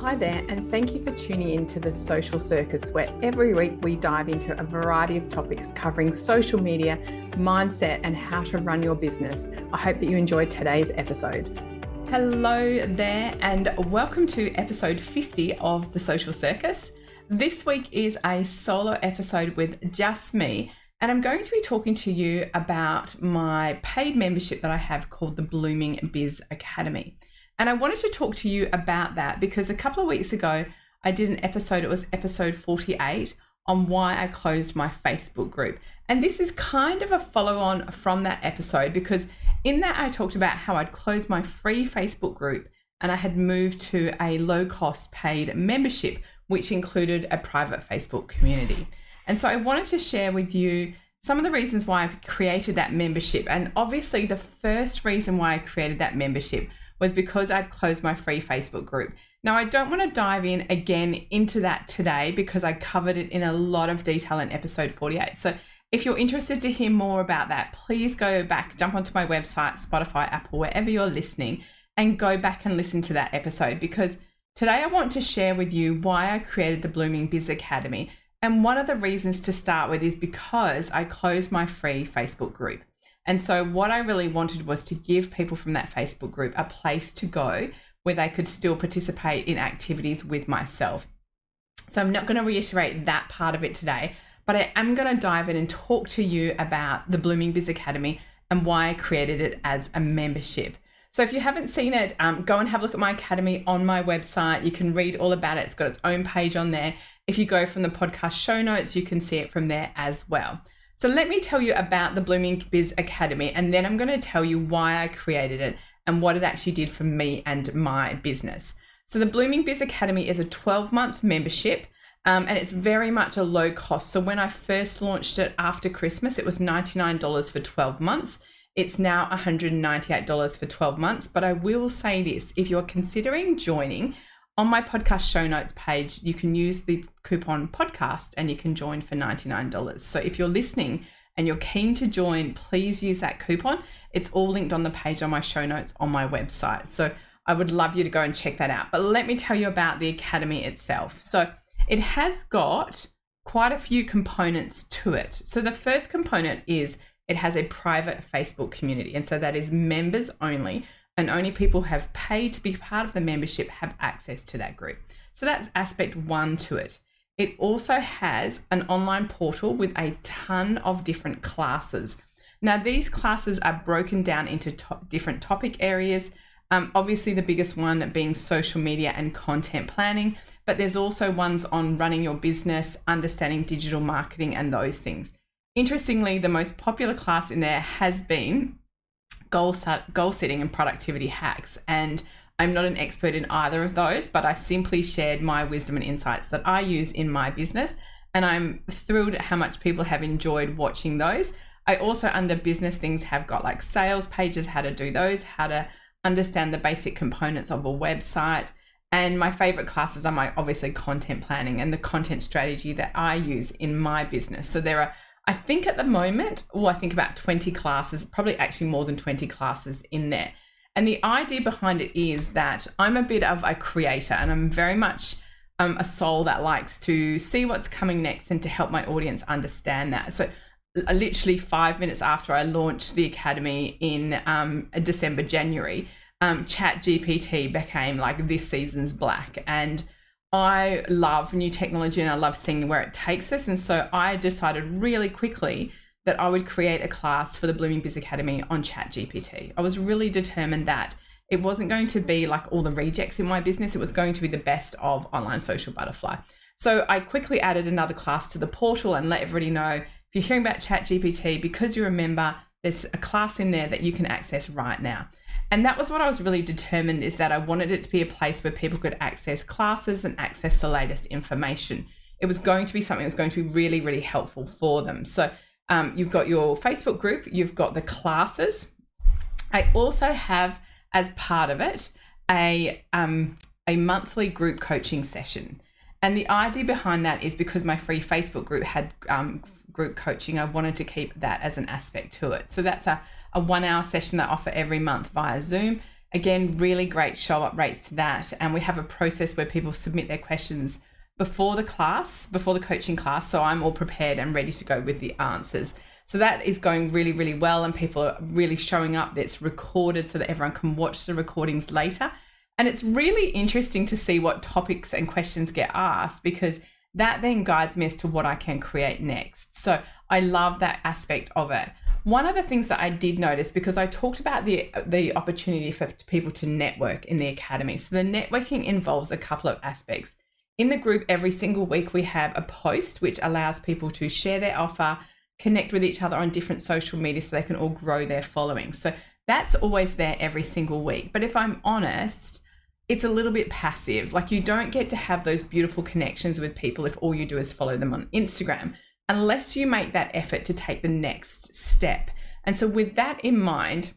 Hi there, and thank you for tuning in to The Social Circus, where every week we dive into a variety of topics covering social media, mindset, and how to run your business. I hope that you enjoyed today's episode. Hello there, and welcome to episode 50 of The Social Circus. This week is a solo episode with just me, and I'm going to be talking to you about my paid membership that I have called the Blooming Biz Academy. And I wanted to talk to you about that because a couple of weeks ago, I did an episode, it was episode 48, on why I closed my Facebook group. And this is kind of a follow on from that episode because in that I talked about how I'd closed my free Facebook group and I had moved to a low cost paid membership, which included a private Facebook community. And so I wanted to share with you some of the reasons why I created that membership. And obviously the first reason why I created that membership was because I'd closed my free Facebook group. Now, I don't want to dive in again into that today because I covered it in a lot of detail in episode 48. So if you're interested to hear more about that, please go back, jump onto my website, Spotify, Apple, wherever you're listening, and go back and listen to that episode because today I want to share with you why I created the Blooming Biz Academy. And one of the reasons to start with is because I closed my free Facebook group. And so what I really wanted was to give people from that Facebook group a place to go where they could still participate in activities with myself. So I'm not going to reiterate that part of it today, but I am going to dive in and talk to you about the Blooming Biz Academy and why I created it as a membership. So if you haven't seen it, go and have a look at my academy on my website. You can read all about it. It's got its own page on there. If you go from the podcast show notes, you can see it from there as well. So let me tell you about the Blooming Biz Academy, and then I'm going to tell you why I created it and what it actually did for me and my business. So the Blooming Biz Academy is a 12-month membership, and it's very much a low cost. So when I first launched it after Christmas, it was $99 for 12 months. It's now $198 for 12 months. But I will say this, if you're considering joining, on my podcast show notes page, you can use the coupon podcast and you can join for $99. So if you're listening and you're keen to join, please use that coupon. It's all linked on the page on my show notes on my website. So I would love you to go and check that out. But let me tell you about the Academy itself. So it has got quite a few components to it. So the first component is it has a private Facebook community. And so that is members only. And only people who have paid to be part of the membership have access to that group. So that's aspect one to it. It also has an online portal with a ton of different classes. Now, these classes are broken down into different topic areas. Obviously, the biggest one being social media and content planning, but there's also ones on running your business, understanding digital marketing, and those things. Interestingly, the most popular class in there has been goal setting and productivity hacks. And I'm not an expert in either of those, but I simply shared my wisdom and insights that I use in my business. And I'm thrilled at how much people have enjoyed watching those. I also, under business things, have got like sales pages, how to do those, how to understand the basic components of a website. And my favorite classes are my obviously content planning and the content strategy that I use in my business. So there are, I think at the moment, I think about 20 classes, probably actually more than 20 classes in there. And the idea behind it is that I'm a bit of a creator and I'm very much a soul that likes to see what's coming next and to help my audience understand that. So literally 5 minutes after I launched the Academy in December, January, ChatGPT became like this season's black. And I love new technology and I love seeing where it takes us. And so I decided really quickly that I would create a class for the Blooming Biz Academy on ChatGPT. I was really determined that it wasn't going to be like all the rejects in my business. It was going to be the best of Online Social Butterfly. So I quickly added another class to the portal and let everybody know, if you're hearing about ChatGPT, because you remember there's a class in there that you can access right now. And that was what I was really determined, is that I wanted it to be a place where people could access classes and access the latest information. It was going to be something that was going to be really, really helpful for them. So you've got your Facebook group, you've got the classes. I also have, as part of it, a monthly group coaching session. And the idea behind that is because my free Facebook group had group coaching, I wanted to keep that as an aspect to it. So that's a 1 hour session that I offer every month via Zoom. Again, really great show up rates to that. And we have a process where people submit their questions before the coaching class. So I'm all prepared and ready to go with the answers. So that is going really, really well. And people are really showing up. It's recorded so that everyone can watch the recordings later. And it's really interesting to see what topics and questions get asked, because that then guides me as to what I can create next. So I love that aspect of it. One of the things that I did notice, because I talked about the opportunity for people to network in the academy. So the networking involves a couple of aspects. In the group, every single week, we have a post which allows people to share their offer, connect with each other on different social media so they can all grow their following. So that's always there every single week. But if I'm honest, it's a little bit passive. Like, you don't get to have those beautiful connections with people if all you do is follow them on Instagram, unless you make that effort to take the next step. And so with that in mind,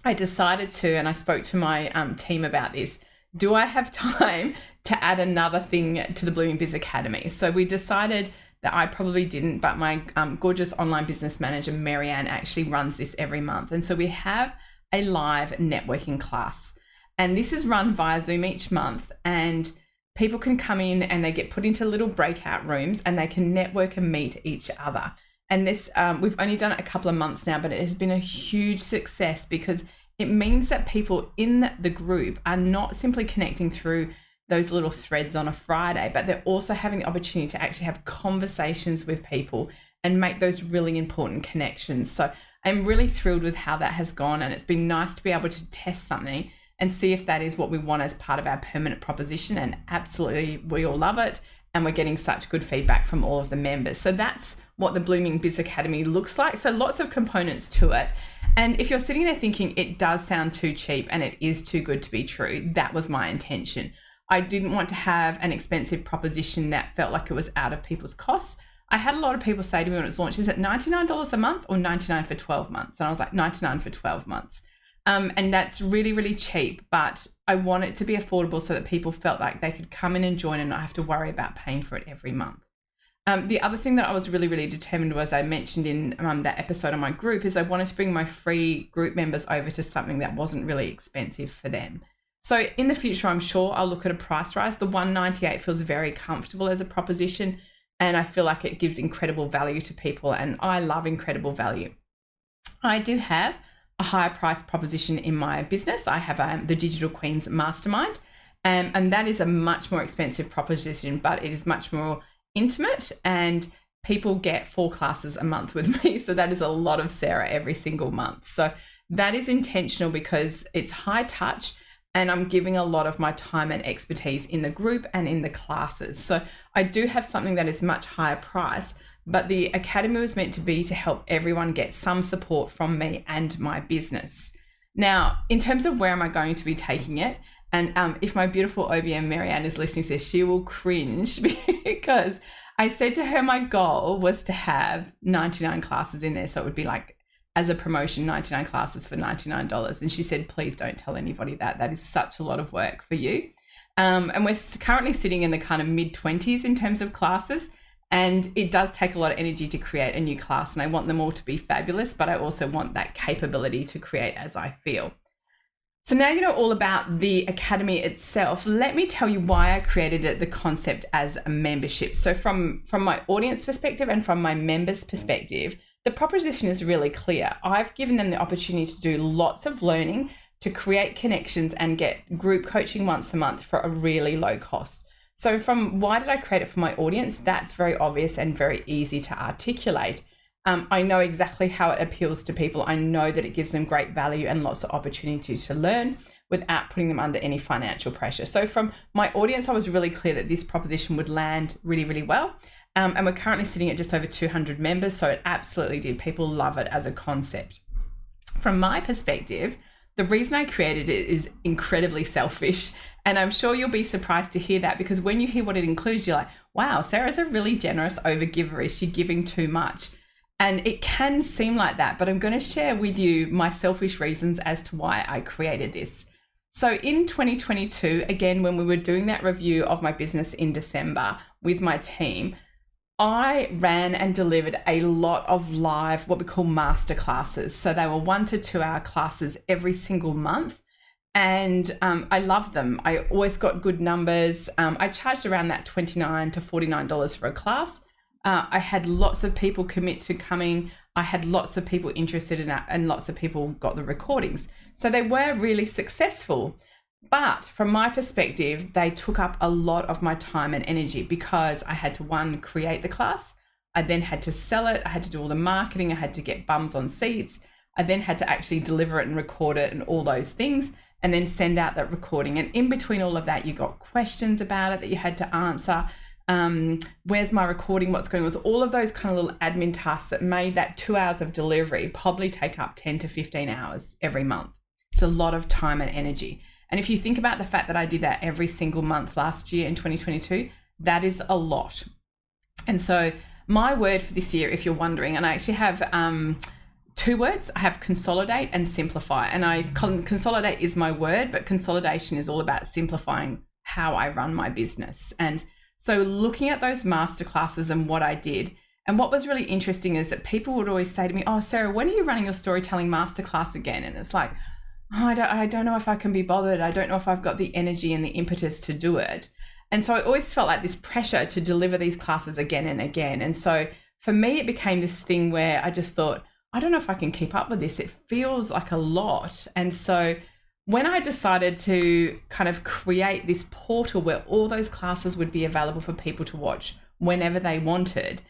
I decided to, and I spoke to my team about this, do I have time to add another thing to the Blooming Biz Academy? So we decided that I probably didn't, but my gorgeous online business manager, Marianne, actually runs this every month. And so we have a live networking class. And this is run via Zoom each month, and people can come in and they get put into little breakout rooms and they can network and meet each other. And this, we've only done it a couple of months now, but it has been a huge success because it means that people in the group are not simply connecting through those little threads on a Friday, but they're also having the opportunity to actually have conversations with people and make those really important connections. So I'm really thrilled with how that has gone, and it's been nice to be able to test something and see if that is what we want as part of our permanent proposition. And absolutely, we all love it. And we're getting such good feedback from all of the members. So that's what the Blooming Biz Academy looks like. So lots of components to it. And if you're sitting there thinking it does sound too cheap and it is too good to be true, that was my intention. I didn't want to have an expensive proposition that felt like it was out of people's costs. I had a lot of people say to me when it was launched, is it $99 a month or $99 for 12 months? And I was like, $99 for 12 months. And that's really, really cheap, but I want it to be affordable so that people felt like they could come in and join and not have to worry about paying for it every month. The other thing that I was really, really determined was, I mentioned in that episode on my group, is I wanted to bring my free group members over to something that wasn't really expensive for them. So in the future, I'm sure I'll look at a price rise. The $198 feels very comfortable as a proposition, and I feel like it gives incredible value to people, and I love incredible value. I do have a higher price proposition in my business. I have the Digital Queens Mastermind, and that is a much more expensive proposition, but it is much more intimate, and people get 4 classes a month with me. So that is a lot of Sarah every single month. So that is intentional because it's high touch, and I'm giving a lot of my time and expertise in the group and in the classes. So I do have something that is much higher price, but the Academy was meant to be to help everyone get some support from me and my business. Now, in terms of where am I going to be taking it, and if my beautiful OBM Marianne is listening to this, she will cringe because I said to her my goal was to have 99 classes in there. So it would be like, as a promotion, 99 classes for $99. And she said, please don't tell anybody that. That is such a lot of work for you. And we're currently sitting in the kind of mid-20s in terms of classes. And it does take a lot of energy to create a new class. And I want them all to be fabulous, but I also want that capability to create as I feel. So now you know all about the Academy itself. Let me tell you why I created it, the concept as a membership. So from my audience perspective and from my members' perspective, the proposition is really clear. I've given them the opportunity to do lots of learning, to create connections and get group coaching once a month for a really low cost. So from why did I create it for my audience? That's very obvious and very easy to articulate. I know exactly how it appeals to people. I know that it gives them great value and lots of opportunity to learn without putting them under any financial pressure. So from my audience, I was really clear that this proposition would land really, really well. And we're currently sitting at just over 200 members. So it absolutely did. People love it as a concept. From my perspective, the reason I created it is incredibly selfish. And I'm sure you'll be surprised to hear that, because when you hear what it includes, you're like, wow, Sarah's a really generous overgiver. Is she giving too much? And it can seem like that, but I'm going to share with you my selfish reasons as to why I created this. So in 2022, again, when we were doing that review of my business in December with my team, I ran and delivered a lot of live, what we call master classes. So they were 1 to 2 hour classes every single month. And I loved them. I always got good numbers. I charged around that $29 to $49 for a class. I had lots of people commit to coming. I had lots of people interested in that, and lots of people got the recordings. So they were really successful. But from my perspective, they took up a lot of my time and energy because I had to, one, create the class. I then had to sell it. I had to do all the marketing. I had to get bums on seats. I then had to actually deliver it and record it and all those things, and then send out that recording. And in between all of that, you got questions about it that you had to answer. Where's my recording? What's going on? With all of those kind of little admin tasks that made that 2 hours of delivery probably take up 10 to 15 hours every month. It's a lot of time and energy. And if you think about the fact that I did that every single month last year in 2022, that is a lot. And so my word for this year, if you're wondering, and I actually have two words. I have consolidate and simplify. And consolidate is my word, but consolidation is all about simplifying how I run my business. And so looking at those masterclasses and what I did, and what was really interesting is that people would always say to me, "Oh, Sarah, when are you running your storytelling masterclass again?" And it's like, oh, I don't know if I can be bothered. I don't know if I've got the energy and the impetus to do it. And so I always felt like this pressure to deliver these classes again and again. And so for me, it became this thing where I just thought, I don't know if I can keep up with this. It feels like a lot. And so when I decided to kind of create this portal where all those classes would be available for people to watch whenever they wanted,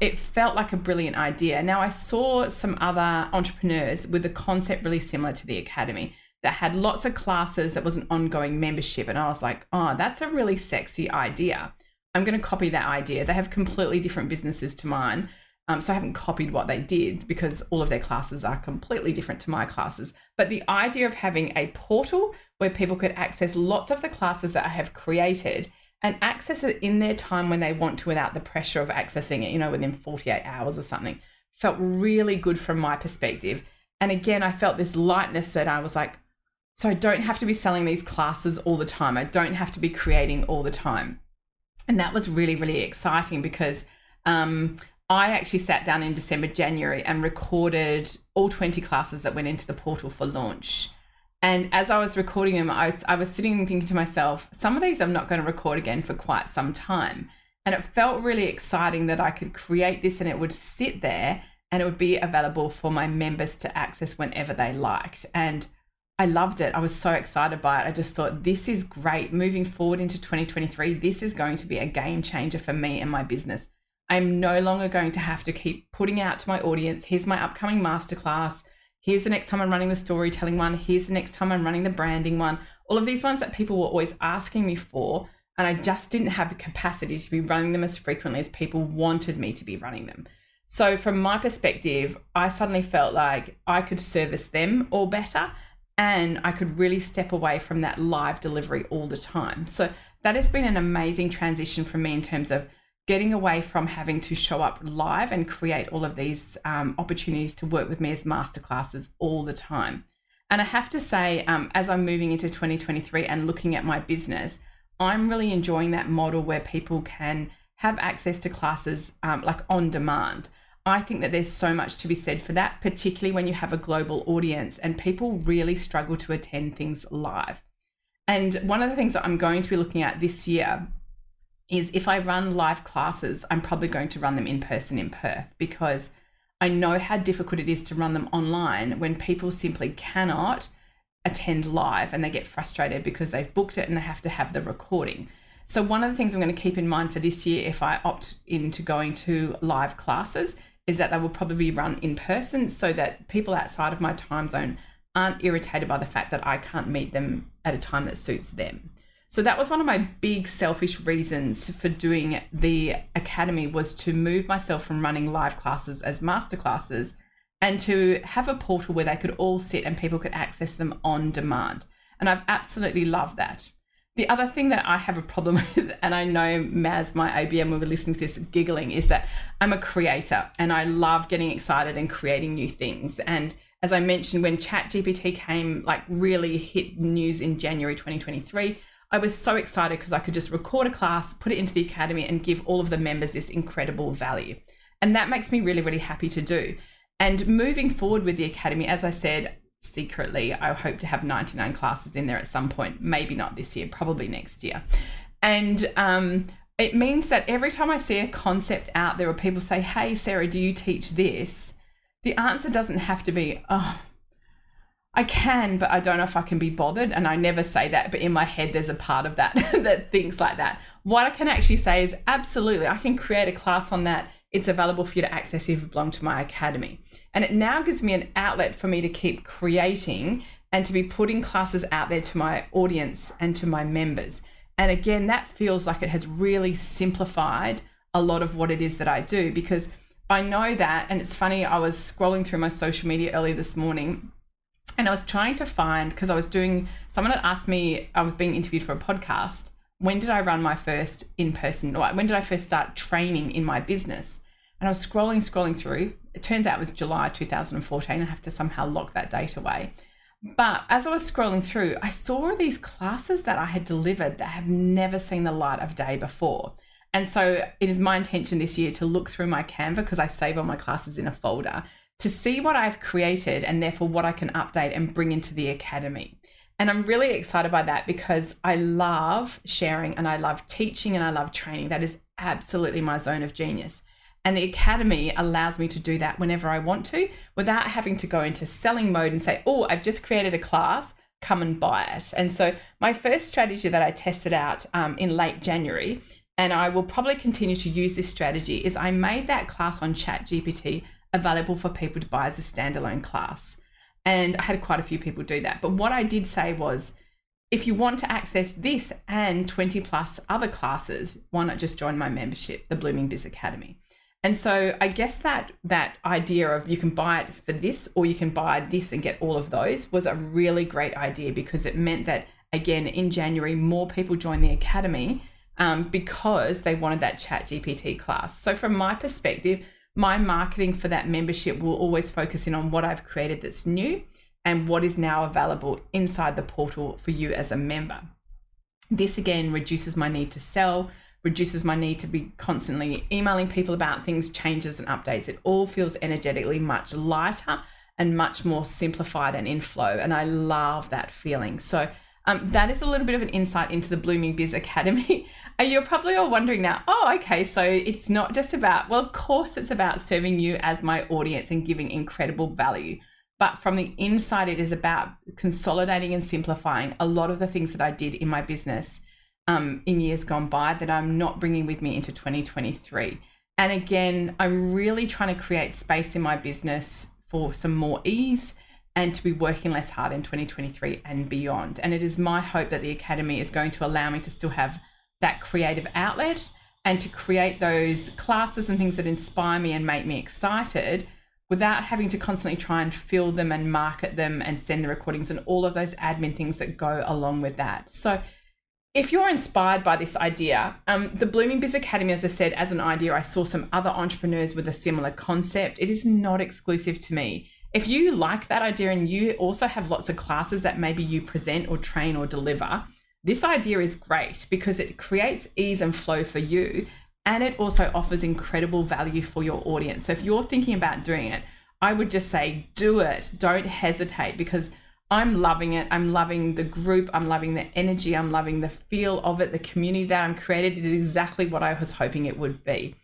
it felt like a brilliant idea. Now, I saw some other entrepreneurs with a concept really similar to the Academy that had lots of classes that was an ongoing membership. And I was like, oh, that's a really sexy idea. I'm going to copy that idea. They have completely different businesses to mine. So I haven't copied what they did because all of their classes are completely different to my classes. But the idea of having a portal where people could access lots of the classes that I have created and access it in their time when they want to without the pressure of accessing it, within 48 hours or something, felt really good from my perspective. And again, I felt this lightness that I was like, so I don't have to be selling these classes all the time. I don't have to be creating all the time. And that was really, really exciting because I actually sat down in December, January and recorded all 20 classes that went into the portal for launch. And as I was recording them, I was sitting and thinking to myself, some of these I'm not going to record again for quite some time. And it felt really exciting that I could create this and it would sit there and it would be available for my members to access whenever they liked. And I loved it. I was so excited by it. I just thought, this is great. Moving forward into 2023, this is going to be a game changer for me and my business. I'm no longer going to have to keep putting out to my audience, here's my upcoming masterclass. Here's the next time I'm running the storytelling one. Here's the next time I'm running the branding one. All of these ones that people were always asking me for. And I just didn't have the capacity to be running them as frequently as people wanted me to be running them. So from my perspective, I suddenly felt like I could service them all better and I could really step away from that live delivery all the time. So that has been an amazing transition for me in terms of getting away from having to show up live and create all of these opportunities to work with me as masterclasses all the time. And I have to say, as I'm moving into 2023 and looking at my business, I'm really enjoying that model where people can have access to classes like on demand. I think that there's so much to be said for that, particularly when you have a global audience and people really struggle to attend things live. And one of the things that I'm going to be looking at this year is if I run live classes, I'm probably going to run them in person in Perth because I know how difficult it is to run them online when people simply cannot attend live and they get frustrated because they've booked it and they have to have the recording. So one of the things I'm going to keep in mind for this year, if I opt into going to live classes, is that they will probably be run in person so that people outside of my time zone aren't irritated by the fact that I can't meet them at a time that suits them. So that was one of my big selfish reasons for doing the Academy, was to move myself from running live classes as masterclasses and to have a portal where they could all sit and people could access them on demand. And I've absolutely loved that. The other thing that I have a problem with, and I know Maz, my OBM, when we're listening to this, giggling, is that I'm a creator and I love getting excited and creating new things. And as I mentioned, when ChatGPT came, like really hit news in January 2023, I was so excited because I could just record a class, put it into the Academy and give all of the members this incredible value. And that makes me really, really happy to do. And moving forward with the Academy, as I said, secretly, I hope to have 99 classes in there at some point. Maybe not this year, probably next year. And it means that every time I see a concept out there or people say, hey, Sarah, do you teach this? The answer doesn't have to be, oh, I can, but I don't know if I can be bothered. And I never say that, but in my head, there's a part of that that thinks like that. What I can actually say is absolutely, I can create a class on that. It's available for you to access if you belong to my academy. And it now gives me an outlet for me to keep creating and to be putting classes out there to my audience and to my members. And again, that feels like it has really simplified a lot of what it is that I do, because I know that, and it's funny, I was scrolling through my social media early this morning and I was trying to find, because someone had asked me, I was being interviewed for a podcast, when did I run my first in-person, or when did I first start training in my business? And I was scrolling through. It turns out it was July 2014. I have to somehow lock that date away. But as I was scrolling through, I saw these classes that I had delivered that have never seen the light of day before. And so it is my intention this year to look through my Canva, because I save all my classes in a folder, to see what I've created and therefore what I can update and bring into the academy. And I'm really excited by that, because I love sharing and I love teaching and I love training. That is absolutely my zone of genius. And the academy allows me to do that whenever I want to, without having to go into selling mode and say, oh, I've just created a class, come and buy it. And so my first strategy that I tested out in late January, and I will probably continue to use this strategy, is I made that class on ChatGPT available for people to buy as a standalone class. And I had quite a few people do that. But what I did say was, if you want to access this and 20 plus other classes, why not just join my membership, the Blooming Biz Academy? And so I guess that idea of you can buy it for this or you can buy this and get all of those was a really great idea, because it meant that, again, in January, more people joined the academy because they wanted that ChatGPT class. So from my perspective, my marketing for that membership will always focus in on what I've created that's new and what is now available inside the portal for you as a member. This again reduces my need to sell, reduces my need to be constantly emailing people about things, changes and updates. It all feels energetically much lighter and much more simplified and in flow. And I love that feeling. So that is a little bit of an insight into the Blooming Biz Academy. You're probably all wondering now, oh, okay, so it's not just about, well, of course it's about serving you as my audience and giving incredible value. But from the inside, it is about consolidating and simplifying a lot of the things that I did in my business in years gone by that I'm not bringing with me into 2023. And again, I'm really trying to create space in my business for some more ease and to be working less hard in 2023 and beyond. And it is my hope that the Academy is going to allow me to still have that creative outlet and to create those classes and things that inspire me and make me excited without having to constantly try and fill them and market them and send the recordings and all of those admin things that go along with that. So if you're inspired by this idea, the Blooming Biz Academy, as I said, as an idea, I saw some other entrepreneurs with a similar concept. It is not exclusive to me. If you like that idea and you also have lots of classes that maybe you present or train or deliver, this idea is great because it creates ease and flow for you, and it also offers incredible value for your audience. So if you're thinking about doing it, I would just say do it. Don't hesitate, because I'm loving it. I'm loving the group. I'm loving the energy. I'm loving the feel of it. The community that I'm created is exactly what I was hoping it would be.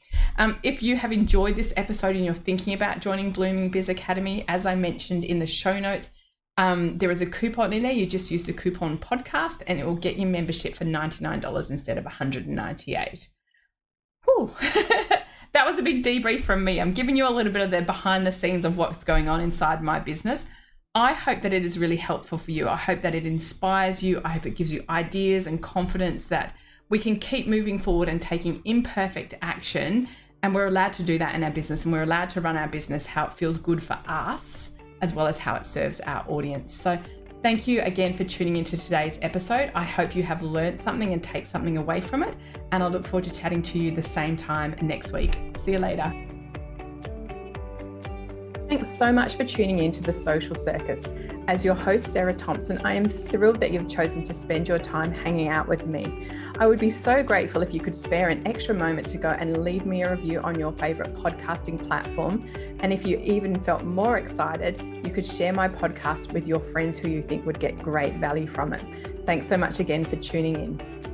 If you have enjoyed this episode and you're thinking about joining Blooming Biz Academy, as I mentioned in the show notes, there is a coupon in there. You just use the coupon podcast and it will get you membership for $99 instead of $198. Whew. That was a big debrief from me. I'm giving you a little bit of the behind the scenes of what's going on inside my business. I hope that it is really helpful for you. I hope that it inspires you. I hope it gives you ideas and confidence that we can keep moving forward and taking imperfect action. And we're allowed to do that in our business, and we're allowed to run our business how it feels good for us, as well as how it serves our audience. So thank you again for tuning into today's episode. I hope you have learned something and take something away from it. And I look forward to chatting to you the same time next week. See you later. Thanks so much for tuning in to The Social Circus. As your host, Sarah Thompson, I am thrilled that you've chosen to spend your time hanging out with me. I would be so grateful if you could spare an extra moment to go and leave me a review on your favorite podcasting platform. And if you even felt more excited, you could share my podcast with your friends who you think would get great value from it. Thanks so much again for tuning in.